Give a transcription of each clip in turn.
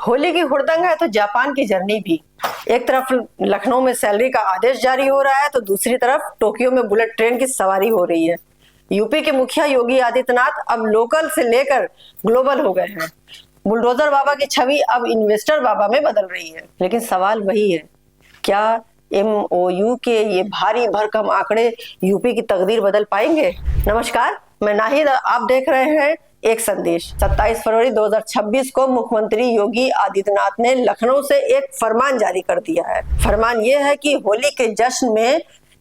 होली की हुड़दंग है तो जापान की जर्नी भी। एक तरफ लखनऊ में सैलरी का आदेश जारी हो रहा है तो दूसरी तरफ टोक्यो में बुलेट ट्रेन की सवारी हो रही है। यूपी के मुखिया योगी आदित्यनाथ अब लोकल से लेकर ग्लोबल हो गए हैं। बुलडोजर बाबा की छवि अब इन्वेस्टर बाबा में बदल रही है। लेकिन सवाल वही है, क्या MOU के ये भारी भरकम आंकड़े यूपी की तकदीर बदल पाएंगे? नमस्कार, मैं नाहिद, आप देख रहे हैं एक संदेश। 27 फरवरी 2026 को मुख्यमंत्री योगी आदित्यनाथ ने लखनऊ से एक फरमान जारी कर दिया है। फरमान यह है कि होली के जश्न में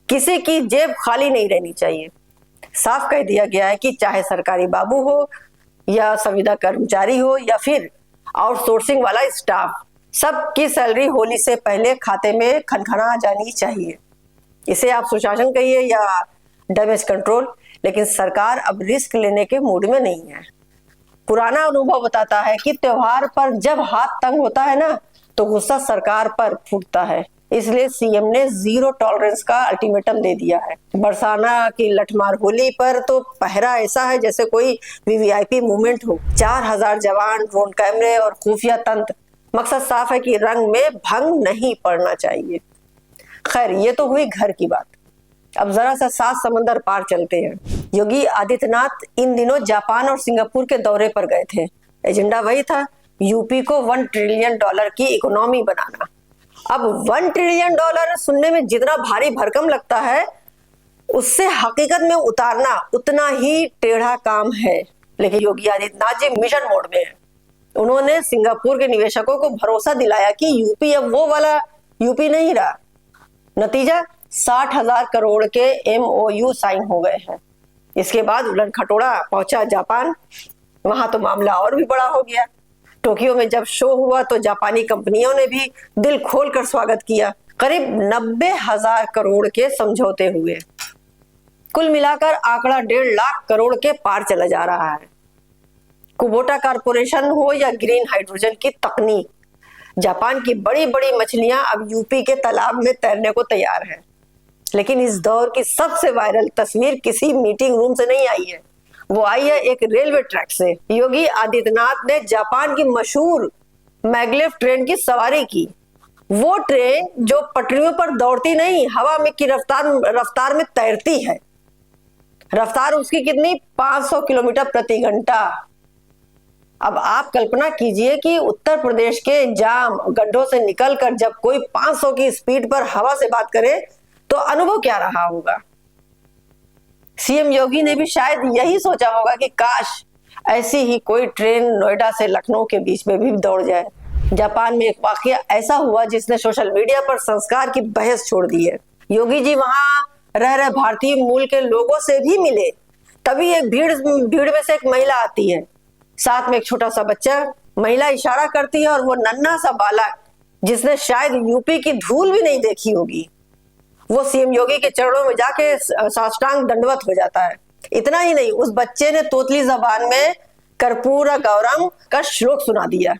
किसी की जेब खाली नहीं रहनी चाहिए। साफ कह दिया गया है कि चाहे सरकारी बाबू हो या संविदा कर्मचारी हो या फिर आउटसोर्सिंग वाला स्टाफ, सबकी सैलरी होली से पहले खाते में खनखना जानी चाहिए। इसे आप सुशासन कहिए या डैमेज कंट्रोल, लेकिन सरकार अब रिस्क लेने के मूड में नहीं है। पुराना अनुभव बताता है कि त्योहार पर जब हाथ तंग होता है ना, तो गुस्सा सरकार पर फूटता है। इसलिए सीएम ने 0 टॉलरेंस का अल्टीमेटम दे दिया है। बरसाना की लठमार होली पर तो पहरा ऐसा है जैसे कोई VVIP मूवमेंट हो। 4000 जवान, ड्रोन कैमरे और खुफिया तंत्र। मकसद साफ है कि रंग में भंग नहीं पड़ना चाहिए। खैर, ये तो हुई घर की बात। अब जरा सा 7 समंदर पार चलते हैं। योगी आदित्यनाथ इन दिनों जापान और सिंगापुर के दौरे पर गए थे। एजेंडा वही था, यूपी को $1 ट्रिलियन की इकोनॉमी बनाना। अब $1 ट्रिलियन सुनने में जितना भारी भरकम लगता है, उससे हकीकत में उतारना उतना ही टेढ़ा काम है। लेकिन योगी आदित्यनाथ जी मिशन मोड में है। उन्होंने सिंगापुर के निवेशकों को भरोसा दिलाया कि यूपी अब वो वाला यूपी नहीं रहा। नतीजा 60,000 करोड़ के MOU साइन हो गए हैं। इसके बाद उलट खटोड़ा पहुंचा जापान। वहां तो मामला और भी बड़ा हो गया। टोक्यो में जब शो हुआ तो जापानी कंपनियों ने भी दिल खोलकर स्वागत किया। करीब 90,000 करोड़ के समझौते हुए। कुल मिलाकर आंकड़ा 1.5 लाख करोड़ के पार चला जा रहा है। कुबोटा कारपोरेशन हो या ग्रीन हाइड्रोजन की तकनीक, जापान की बड़ी बड़ी मछलियां अब यूपी के तालाब में तैरने को तैयार हैं। लेकिन इस दौर की सबसे वायरल तस्वीर किसी मीटिंग रूम से नहीं आई है, वो आई है एक रेलवे ट्रैक से। योगी आदित्यनाथ ने जापान की मशहूर मैग्लेव ट्रेन की सवारी की। वो ट्रेन जो पटरियों पर दौड़ती नहीं, हवा में की रफ्तार में तैरती है। रफ्तार उसकी कितनी? 500 किलोमीटर प्रति घंटा। अब आप कल्पना कीजिए कि उत्तर प्रदेश के जाम गड्ढों से निकलकर जब कोई 500 की स्पीड पर हवा से बात करे तो अनुभव क्या रहा होगा। सीएम योगी ने भी शायद यही सोचा होगा कि काश ऐसी ही कोई ट्रेन नोएडा से लखनऊ के बीच में भी दौड़ जाए। जापान में एक वाकया ऐसा हुआ जिसने सोशल मीडिया पर संस्कार की बहस छोड़ दी है। योगी जी वहां रह रहे भारतीय मूल के लोगों से भी मिले। तभी एक भीड़ में से एक महिला आती है, साथ में एक छोटा सा बच्चा। महिला इशारा करती है और वो नन्हा सा बालक, जिसने शायद यूपी की धूल भी नहीं देखी होगी, वो सीएम योगी के चरणों में जाके साष्टांग दंडवत हो जाता है। इतना ही नहीं, उस बच्चे ने तोतली जबान में कर्पूर गौरम का श्लोक सुना दिया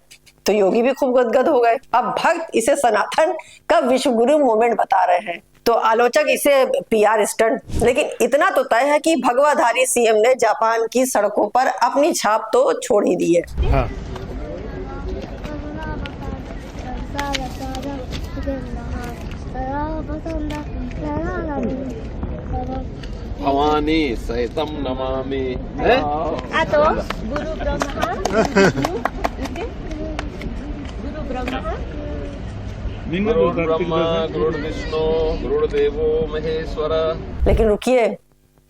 तो योगी भी खूब गदगद हो गए। अब भक्त इसे सनातन का विश्वगुरु मूवमेंट बता रहे हैं तो आलोचक इसे PR स्टंट। लेकिन इतना तो तय है कि भगवाधारी सीएम ने जापान की सड़कों पर अपनी छाप तो छोड़ ही दी है। हाँ। भवानी सहितम नमामि। तो गुरु ब्रह्मा गुरुर्विष्णु गुरुर्देवो महेश्वर। लेकिन रुकिए,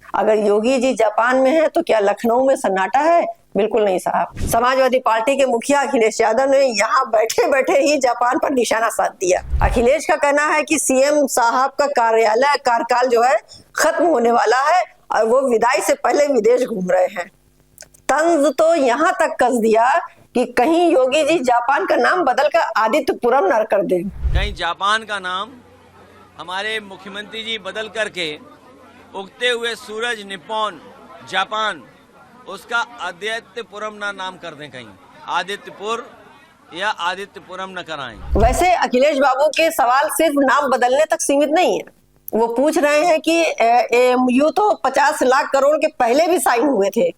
अगर योगी जी जापान में है तो क्या लखनऊ में सन्नाटा है? बिल्कुल नहीं साहब। समाजवादी पार्टी के मुखिया अखिलेश यादव ने यहाँ बैठे बैठे ही जापान पर निशाना साध दिया। अखिलेश का कहना है कि सीएम साहब का कार्यकाल जो है खत्म होने वाला है और वो विदाई से पहले विदेश घूम रहे हैं। तंज तो यहाँ तक कस दिया कि कहीं योगी जी जापान का नाम बदलकर आदित्यपुरम न कर दें। कहीं जापान का नाम हमारे मुख्यमंत्री जी बदल करके उगते हुए सूरज निप्पॉन जापान, उसका आदित्यपुरम ना नाम कर दें, कहीं आदित्यपुर या आदित्यपुरम न कराएं। वैसे अखिलेश बाबू के सवाल सिर्फ नाम बदलने तक सीमित नहीं है। वो पूछ रहे हैं कि MOU तो 50 लाख करोड़ के पहले भी साइन हुए थे,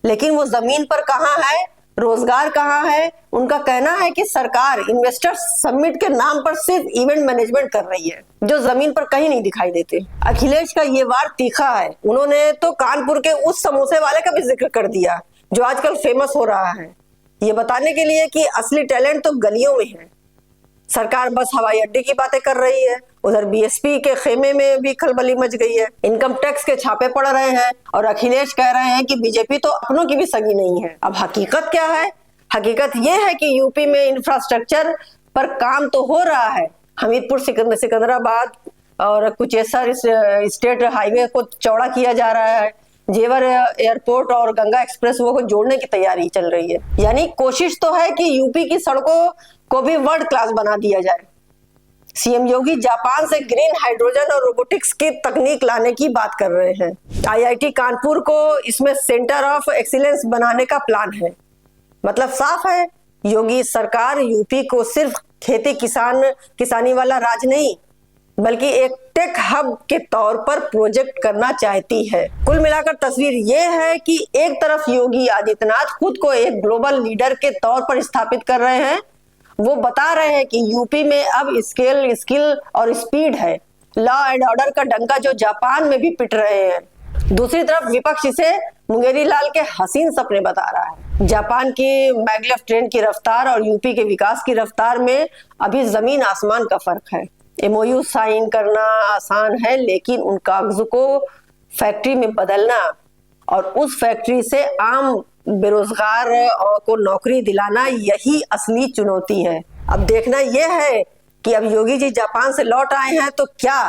लेकिन वो जमीन पर कहाँ है, रोजगार कहाँ है? उनका कहना है कि सरकार इन्वेस्टर समिट के नाम पर सिर्फ इवेंट मैनेजमेंट कर रही है, जो जमीन पर कहीं नहीं दिखाई देते। अखिलेश का ये वार तीखा है। उन्होंने तो कानपुर के उस समोसे वाले का भी जिक्र कर दिया जो आजकल फेमस हो रहा है, ये बताने के लिए कि असली टैलेंट तो गलियों में है। सरकार बस हवाई अड्डे की बातें कर रही है, उधर बीएसपी के खेमे में भी खलबली मच गई है। इनकम टैक्स के छापे पड़ रहे हैं और अखिलेश कह रहे हैं कि बीजेपी तो अपनों की भी सगी नहीं है। अब हकीकत क्या है? हकीकत यह है कि यूपी में इंफ्रास्ट्रक्चर पर काम तो हो रहा है। हमीरपुर सिकंदराबाद और कुचेसर स्टेट हाईवे को चौड़ा किया जा रहा है। जेवर एयरपोर्ट और गंगा एक्सप्रेसवे को जोड़ने की तैयारी चल रही है। यानी कोशिश तो है कि यूपी की सड़कों को भी वर्ल्ड क्लास बना दिया जाए। सीएम योगी जापान से ग्रीन हाइड्रोजन और रोबोटिक्स की तकनीक लाने की बात कर रहे हैं। आईआईटी कानपुर को इसमें सेंटर ऑफ एक्सीलेंस बनाने का प्लान है। मतलब साफ है, योगी सरकार यूपी को सिर्फ खेती किसानी वाला राज नहीं, बल्कि एक टेक हब के तौर पर प्रोजेक्ट करना चाहती है। कुल मिलाकर तस्वीर यह है कि एक तरफ योगी आदित्यनाथ खुद को एक ग्लोबल लीडर के तौर पर स्थापित कर रहे हैं। वो बता रहे हैं कि यूपी में अब स्किल और स्पीड है। लॉ एंड ऑर्डर का डंका जो जापान में भी पिट रहे हैं। दूसरी तरफ विपक्ष इसे मुंगेरी लाल के हसीन सपने बता रहा है। जापान की मैग्लेव ट्रेन की रफ्तार और यूपी के विकास की रफ्तार में अभी जमीन आसमान का फर्क है। एमओयू साइन करना आसान है, लेकिन उन कागजों को फैक्ट्री में बदलना और उस फैक्ट्री से आम बेरोजगार को नौकरी दिलाना, यही असली चुनौती है। अब देखना यह है कि अब योगी जी जापान से लौट आए हैं तो क्या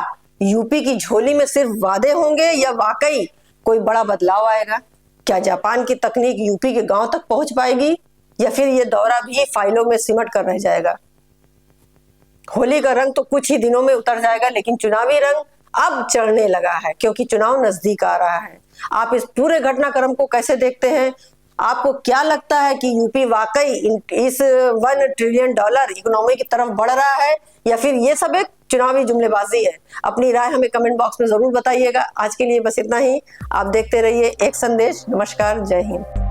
यूपी की झोली में सिर्फ वादे होंगे या वाकई कोई बड़ा बदलाव आएगा? क्या जापान की तकनीक यूपी के गांव तक पहुंच पाएगी या फिर यह दौरा भी फाइलों में सिमट कर रह जाएगा? होली का रंग तो कुछ ही दिनों में उतर जाएगा, लेकिन चुनावी रंग अब चढ़ने लगा है क्योंकि चुनाव नजदीक आ रहा है। आप इस पूरे घटनाक्रम को कैसे देखते हैं? आपको क्या लगता है कि यूपी वाकई इस $1 ट्रिलियन इकोनॉमी की तरफ बढ़ रहा है या फिर ये सब एक चुनावी जुमलेबाजी है? अपनी राय हमें कमेंट बॉक्स में जरूर बताइएगा। आज के लिए बस इतना ही। आप देखते रहिए एक संदेश। नमस्कार, जय हिंद।